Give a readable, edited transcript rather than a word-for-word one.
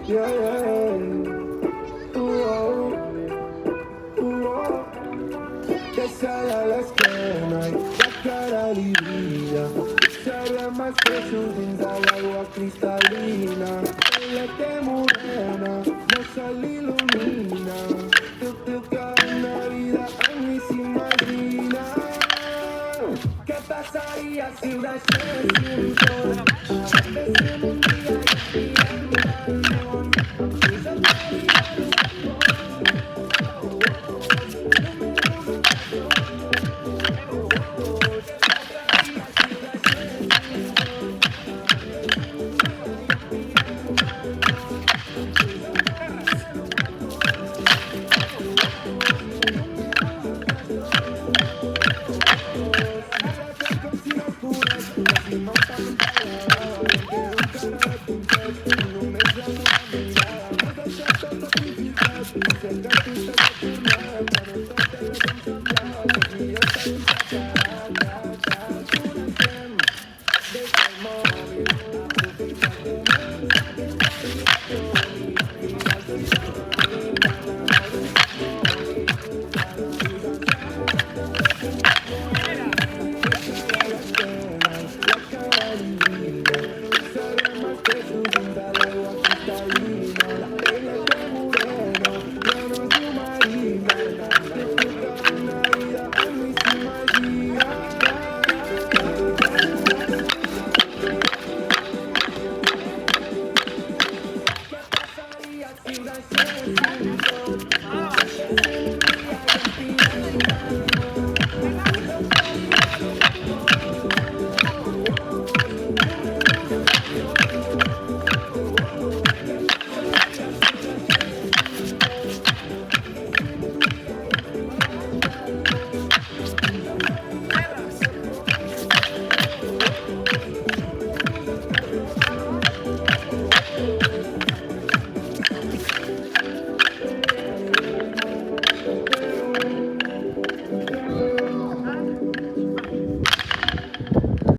Yeah, yeah. Uh-oh. Uh-oh. Que sale a la esquina y la cara livida. Sería más que sus jeans al agua cristalina. Bailete morena, no sol ilumina. Tu cada vida a mí se imagina. ¿Qué pasaría si hubiese un sol?